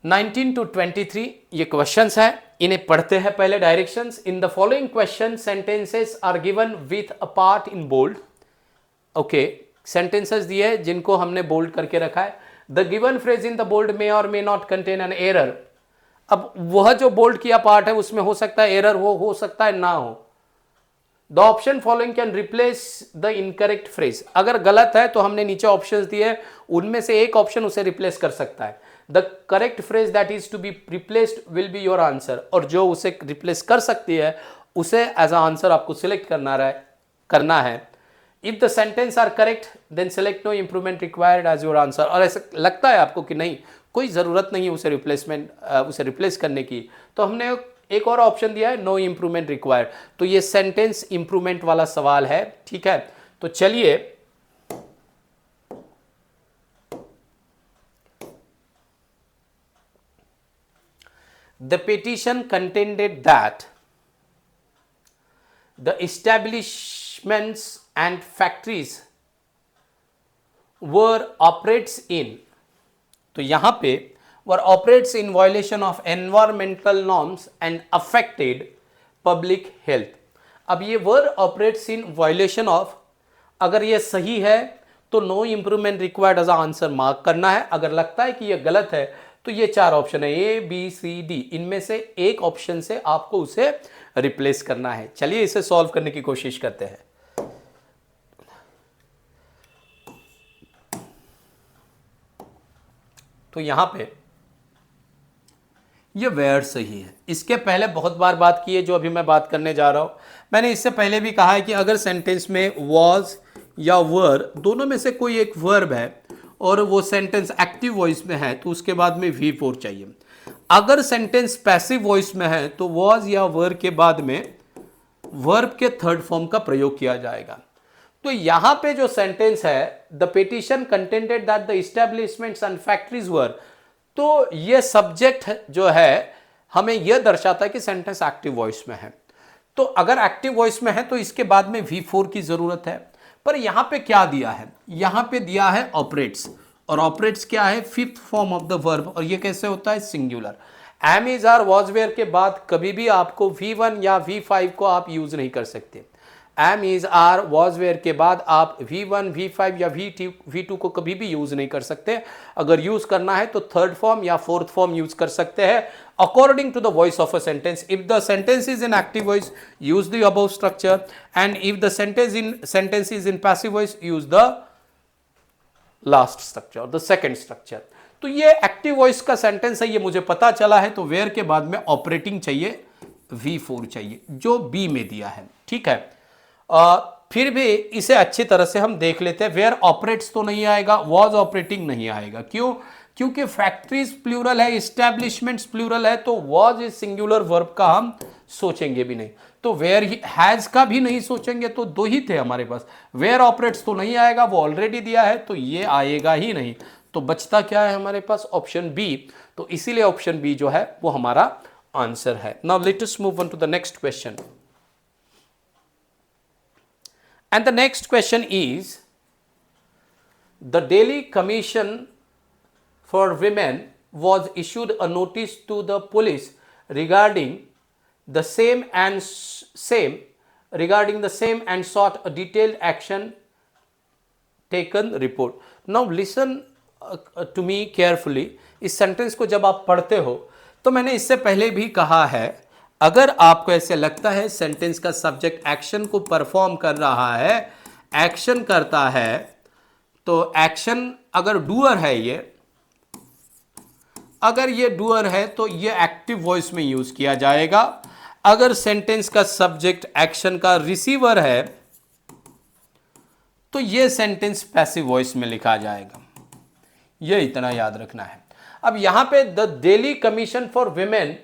19 to 23, ये क्वेश्चंस है, इन्हें पढ़ते हैं पहले। Directions in the following question sentences are given with a part in bold. Okay, sentences दिए हैं जिनको हमने बोल्ड करके रखा है। The given phrase in the bold may और may not contain an error. अब वह जो बोल्ड किया पार्ट है उसमें हो सकता है एरर हो सकता है ना हो। The option following can replace the incorrect phrase, अगर गलत है तो हमने नीचे ऑप्शंस दिए हैं, उनमें से एक ऑप्शन उसे रिप्लेस कर सकता है। The correct phrase that is to be replaced will be your answer, और जो उसे रिप्लेस कर सकती है उसे एज अ आंसर आपको सिलेक्ट करना है। If the sentence are correct then select no improvement required as your answer. और ऐसा लगता है आपको कि नहीं कोई ज़रूरत नहीं है उसे रिप्लेस करने की, तो हमने एक और ऑप्शन दिया है, नो इंप्रूवमेंट रिक्वायर्ड। तो ये सेंटेंस इंप्रूवमेंट वाला सवाल है, ठीक है। तो चलिए the petition contended that the establishments and factories were operates in, तो यहां पे were operates in violation of environmental norms and affected public health। अब ये were operates in violation of, अगर ये सही है तो no improvement required as answer mark करना है। अगर लगता है कि ये गलत है तो ये चार ऑप्शन है ए बी सी डी, इनमें से एक ऑप्शन से आपको उसे रिप्लेस करना है। चलिए इसे सॉल्व करने की कोशिश करते हैं। तो यहां पे ये वेयर सही है, इसके पहले बहुत बार बात की है जो अभी मैं बात करने जा रहा हूं। मैंने इससे पहले भी कहा है कि अगर सेंटेंस में वॉज या वर दोनों में से कोई एक वर्ब है और वो सेंटेंस एक्टिव वॉइस में है तो उसके बाद में V4 चाहिए। अगर सेंटेंस पैसिव वॉइस में है तो वॉज या वर के बाद में वर्ब के थर्ड फॉर्म का प्रयोग किया जाएगा। तो यहां पे जो सेंटेंस है, the petition contended that the establishments and factories were, तो ये सब्जेक्ट जो है हमें यह दर्शाता है कि सेंटेंस एक्टिव वॉइस में है। तो अगर एक्टिव वॉइस में है तो इसके बाद में V4 की जरूरत है। पर यहां पे क्या दिया है, यहां पे दिया है ऑपरेट्स, और ऑपरेट्स क्या है, fifth form of the verb, और ये कैसे होता है, singular. Am is are was were के बाद कभी भी आपको V1 या V5 को आप यूज नहीं कर सकते। Am is are was were के बाद आप V1, V5 या V2 को कभी भी यूज नहीं कर सकते। अगर यूज करना है तो थर्ड फॉर्म या फोर्थ फॉर्म यूज कर सकते हैं according to the voice of a sentence. If the sentence is in active voice, use the above structure, and if the sentence is in passive voice, use the last structure, the second structure. तो ये active voice का sentence है, ये मुझे पता चला है, तो वेयर के बाद में ऑपरेटिंग चाहिए, V4 चाहिए, जो बी में दिया है, ठीक है। फिर भी इसे अच्छी तरह से हम देख लेते हैं। वेयर ऑपरेट्स तो नहीं आएगा, वॉज ऑपरेटिंग नहीं आएगा, क्यों, क्योंकि फैक्ट्रीज प्लूरल है, एस्टैब्लिशमेंट्स प्लूरल है, तो वॉज इज सिंगुलर वर्ब का हम सोचेंगे भी नहीं। तो वेयर हैज का भी नहीं सोचेंगे, तो दो ही थे हमारे पास। वेयर ऑपरेट्स तो नहीं आएगा, वो ऑलरेडी दिया है तो ये आएगा ही नहीं। तो बचता क्या है हमारे पास? Option B. तो इसीलिए ऑप्शन बी जो है वो हमारा आंसर है। Now let us move on to the next question, and the next question is the Delhi commission for women was issued a notice to the police regarding the same and sought a detailed action taken report. Now listen to me carefully. इस sentence को जब आप पढ़ते हो तो मैंने इससे पहले भी कहा है, अगर आपको ऐसे लगता है सेंटेंस का सब्जेक्ट एक्शन को परफॉर्म कर रहा है, एक्शन करता है, तो एक्शन अगर डूअर है, अगर ये डूअर है तो ये एक्टिव वॉइस में यूज किया जाएगा। अगर सेंटेंस का सब्जेक्ट एक्शन का रिसीवर है तो ये सेंटेंस पैसिव वॉइस में लिखा जाएगा। ये इतना याद रखना है। अब यहां पे the Delhi commission for women,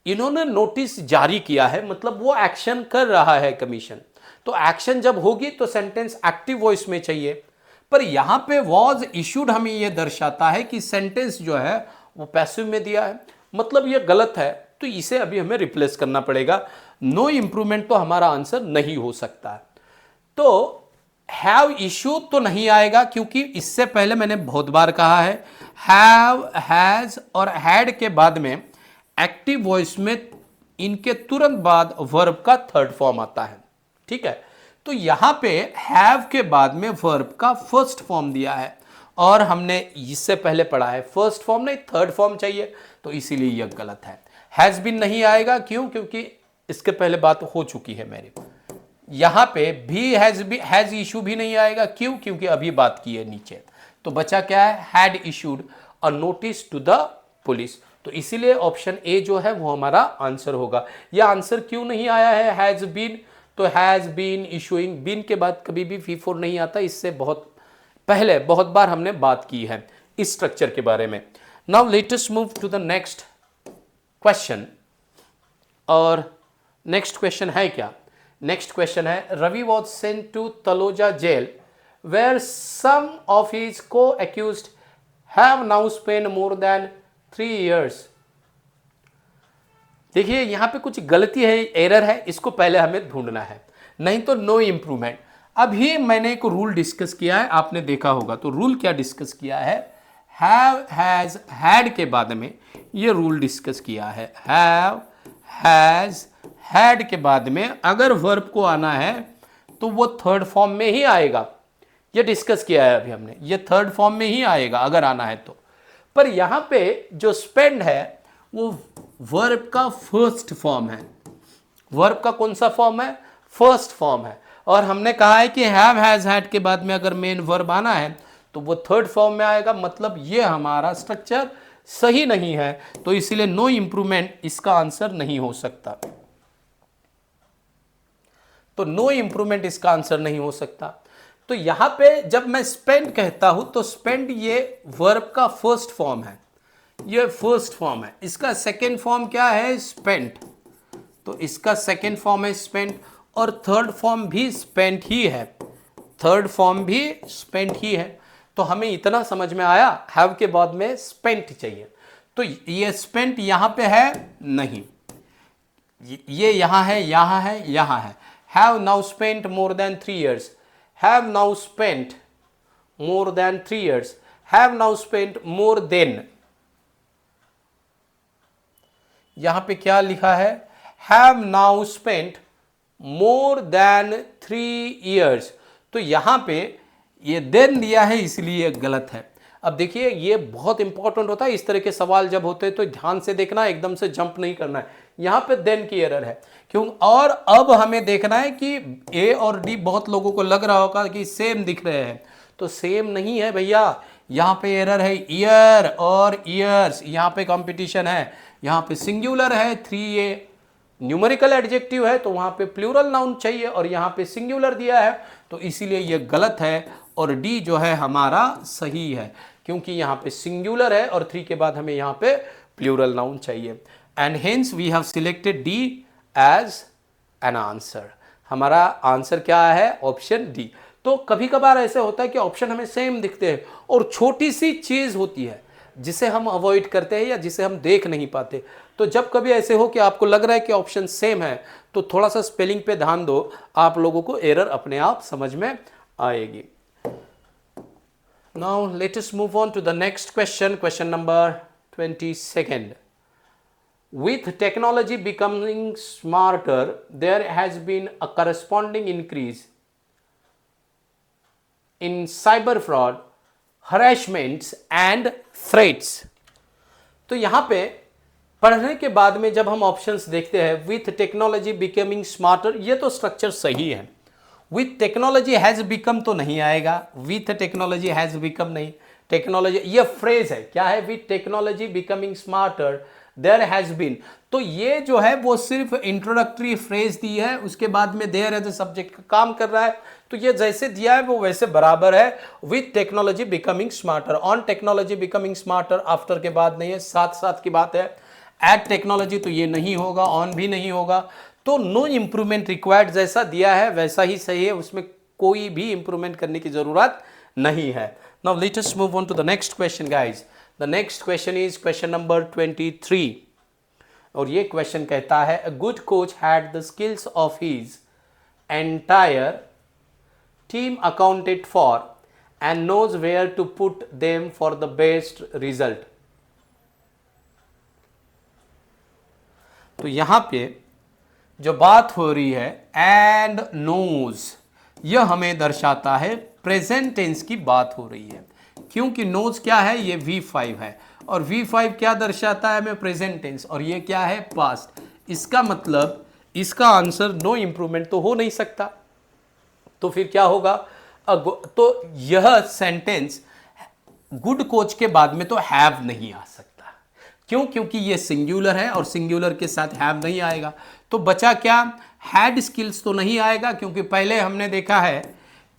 इन्होंने नोटिस जारी किया है, मतलब वो एक्शन कर रहा है कमीशन। तो एक्शन जब होगी तो सेंटेंस एक्टिव वॉइस में चाहिए, पर यहां पे वॉज इशूड हमें यह दर्शाता है कि सेंटेंस जो है वो पैसिव में दिया है, मतलब ये गलत है। तो इसे अभी हमें रिप्लेस करना पड़ेगा। नो इंप्रूवमेंट तो हमारा आंसर नहीं हो सकता। तो हैव इशू तो नहीं आएगा, क्योंकि इससे पहले मैंने बहुत बार कहा है हैव, हैज और हैड के बाद में एक्टिव वॉइस में इनके तुरंत बाद वर्ब का थर्ड फॉर्म आता है। ठीक है, तो यहां पे हैव के बाद में वर्ब का फर्स्ट फॉर्म दिया है, और हमने इससे पहले पढ़ा है फर्स्ट फॉर्म नहीं थर्ड फॉर्म चाहिए, तो इसीलिए यह गलत है। हैज बीन नहीं आएगा, क्यों? क्योंकि इसके पहले बात हो चुकी है मेरी। यहां पे भी हैज इशू भी नहीं आएगा, क्यों? क्योंकि अभी बात की है नीचे। तो बचा क्या है? Had issued a notice to the police. तो इसीलिए ऑप्शन ए जो है वो हमारा आंसर होगा। यह आंसर क्यों नहीं आया है हैज बीन? तो हैज बीन इशूइंग, बीन के बाद कभी भी V4 नहीं आता। इससे बहुत पहले बहुत बार हमने बात की है इस स्ट्रक्चर के बारे में। Now let us move to the next question. और नेक्स्ट क्वेश्चन है क्या? नेक्स्ट क्वेश्चन है Ravi was sent to Taloja jail where some of his co accused have now spend more than 3 years। देखिए यहां पे कुछ गलती है, एरर है, इसको पहले हमें ढूंढना है, नहीं तो नो इंप्रूवमेंट। अभी मैंने एक रूल डिस्कस किया है, आपने देखा होगा। तो रूल क्या डिस्कस किया है? हैव, हैज, हैड के बाद में ये रूल डिस्कस किया है। हैव, हैज, हैड के बाद में अगर वर्ब को आना है तो वो थर्ड फॉर्म में ही आएगा। ये डिस्कस किया है अभी हमने, ये थर्ड फॉर्म में ही आएगा अगर आना है तो। पर यहां पे जो स्पेंड है वो वर्ब का फर्स्ट फॉर्म है। वर्ब का कौन सा फॉर्म है? फर्स्ट फॉर्म है। और हमने कहा है कि हैव, हैज, हैड के बाद में अगर मेन वर्ब आना है तो वो थर्ड फॉर्म में आएगा, मतलब ये हमारा स्ट्रक्चर सही नहीं है। तो इसीलिए नो इंप्रूवमेंट इसका आंसर नहीं हो सकता। तो नो इंप्रूवमेंट इसका आंसर नहीं हो सकता। तो यहां पे जब मैं स्पेंड कहता हूं तो स्पेंड ये वर्ब का फर्स्ट फॉर्म है, ये फर्स्ट फॉर्म है। इसका सेकेंड फॉर्म क्या है? स्पेंट। तो इसका सेकेंड फॉर्म है स्पेंट, और थर्ड फॉर्म भी स्पेंट ही है। थर्ड फॉर्म भी स्पेंट ही है। तो हमें इतना समझ में आया, हैव के बाद में स्पेंट चाहिए। तो ये स्पेंट यहां पे है नहीं, ये यहां है, यहां है, यहां है। Have now spent more than 3 years, have now spent more than 3 years, have now spent more than. यहां पे क्या लिखा है? Have now spent more than 3 years। तो यहां पे ये देन दिया है, इसलिए गलत है। अब देखिए ये बहुत इंपॉर्टेंट होता है, इस तरह के सवाल जब होते हैं तो ध्यान से देखना, एकदम से जंप नहीं करना है। यहां पे देन की एरर है, क्यों? और अब हमें देखना है कि ए और डी, बहुत लोगों को लग रहा होगा कि सेम दिख रहे हैं, तो सेम नहीं है भैया। यहां पे एरर है ईयर और ईयर्स, यहां पे कंपटीशन है। यहां पे सिंगुलर है 3a, न्यूमेरिकल एडजेक्टिव है तो वहां पे प्लूरल नाउन चाहिए, और यहां पे सिंगुलर दिया है, तो इसीलिए ये गलत है। और डी जो है हमारा सही है, क्योंकि यहां पे सिंगुलर है और 3 के बाद हमें यहां पे प्लूरल नाउन चाहिए। And hence we have selected D as an answer. हमारा आंसर क्या है? Option D. तो कभी कभार ऐसे होता है कि ऑप्शन हमें सेम दिखते हैं और छोटी सी चीज़ होती है जिसे हम अवॉइड करते हैं या जिसे हम देख नहीं पाते। तो जब कभी ऐसे हो कि आपको लग रहा है कि ऑप्शन सेम है तो थोड़ा सा स्पेलिंग पे ध्यान दो, आप लोगों को एरर अपने आप समझ में आएगी। Now let us move on to the next question, question number 22nd. With technology becoming smarter, there has been a corresponding increase in cyber fraud, harassments and threats. तो यहाँ पे पढ़ने के बाद में जब हम ऑप्शंस देखते हैं, विथ टेक्नोलॉजी बिकमिंग स्मार्टर, ये तो स्ट्रक्चर सही है। विथ टेक्नोलॉजी हैज बिकम तो नहीं आएगा, विथ टेक्नोलॉजी हैज बिकम नहीं, टेक्नोलॉजी ये फ्रेज है, क्या है, with technology becoming smarter there has been, तो ये जो है वो सिर्फ इंट्रोडक्टरी फ्रेज दी है, उसके बाद में देयर एज ए सब्जेक्ट का काम कर रहा है, तो ये जैसे दिया है वो वैसे बराबर है। With technology becoming smarter, on technology becoming smarter after के बाद नहीं है, साथ साथ की बात है। एट टेक्नोलॉजी तो ये नहीं होगा, ऑन भी नहीं होगा, तो नो इंप्रूवमेंट रिक्वायर्ड, जैसा दिया है वैसा ही सही है, उसमें कोई भी इंप्रूवमेंट करने की जरूरत नहीं है। Now let us move on to the next question guys. The next question is question number 23 और ये क्वेश्चन कहता है, a good coach had the skills of his entire team accounted for and knows where to put them for the best result. तो यहां पे जो बात हो रही है एंड नोज, यह हमें दर्शाता है प्रेजेंट टेंस की बात हो रही है, क्योंकि नोज क्या है, ये V5 है और V5 क्या दर्शाता है, हमें प्रेजेंट टेंस, और ये क्या है, पास्ट। इसका मतलब इसका आंसर नो इंप्रूवमेंट तो हो नहीं सकता, तो फिर क्या होगा, तो यह सेंटेंस गुड कोच के बाद में तो हैव नहीं आ सकता, क्यों, क्योंकि ये सिंगुलर है और सिंगुलर के साथ हैव नहीं आएगा। तो बचा क्या, हैड स्किल्स तो नहीं आएगा, क्योंकि पहले हमने देखा है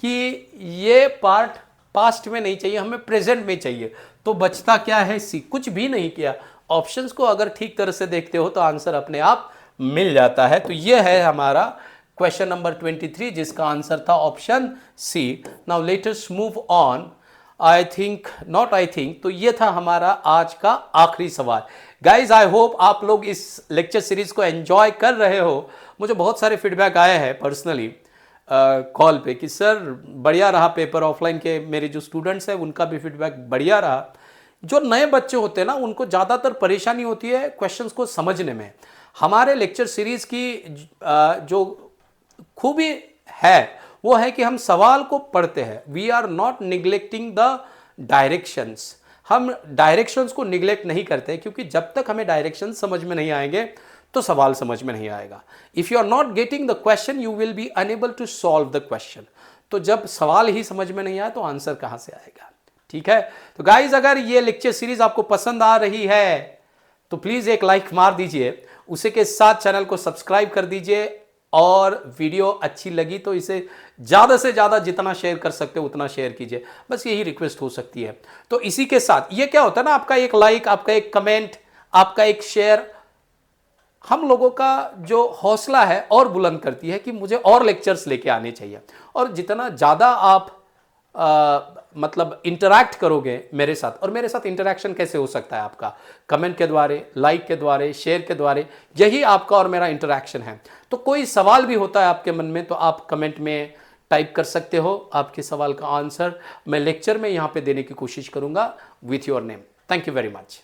कि ये पार्ट पास्ट में नहीं चाहिए, हमें प्रेजेंट में चाहिए, तो बचता क्या है, सी। कुछ भी नहीं किया, ऑप्शंस को अगर ठीक तरह से देखते हो तो आंसर अपने आप मिल जाता है। तो ये है हमारा क्वेश्चन नंबर 23 जिसका आंसर था option C. Now let us move on, I think not I think, तो ये था हमारा आज का आखिरी सवाल। गाइज आई होप आप लोग इस लेक्चर सीरीज को एंजॉय कर रहे हो। मुझे बहुत सारे फीडबैक आए हैं पर्सनली कॉल पे कि सर बढ़िया रहा पेपर, ऑफलाइन के मेरे जो स्टूडेंट्स हैं उनका भी फीडबैक बढ़िया रहा। जो नए बच्चे होते हैं ना, उनको ज़्यादातर परेशानी होती है क्वेश्चंस को समझने में। हमारे लेक्चर सीरीज की जो खूबी है वो है कि हम सवाल को पढ़ते हैं, we are not neglecting the directions, हम डायरेक्शंस को निग्लेक्ट नहीं करते, क्योंकि जब तक हमें डायरेक्शन समझ में नहीं आएंगे तो सवाल समझ में नहीं आएगा। If you are not getting the question you will be unable to solve the question, तो जब सवाल ही समझ में नहीं आया तो आंसर कहां से आएगा, ठीक है। तो गाइज अगर ये लेक्चर सीरीज आपको पसंद आ रही है तो प्लीज एक लाइक मार दीजिए, उसी के साथ चैनल को सब्सक्राइब कर दीजिए, और वीडियो अच्छी लगी तो इसे ज़्यादा से ज़्यादा जितना शेयर कर सकते हो उतना शेयर कीजिए, बस यही रिक्वेस्ट हो सकती है। तो इसी के साथ ये क्या होता है ना, आपका एक लाइक, आपका एक कमेंट, आपका एक शेयर हम लोगों का जो हौसला है और बुलंद करती है कि मुझे और लेक्चर्स लेके आने चाहिए। और जितना ज़्यादा आप मतलब इंटरैक्ट करोगे मेरे साथ, और मेरे साथ इंटरैक्शन कैसे हो सकता है आपका, कमेंट के द्वारा, लाइक के द्वारा, शेयर के द्वारा, यही आपका और मेरा इंटरैक्शन है। तो कोई सवाल भी होता है आपके मन में तो आप कमेंट में टाइप कर सकते हो, आपके सवाल का आंसर मैं लेक्चर में यहाँ पे देने की कोशिश करूँगा with your name. Thank you very much.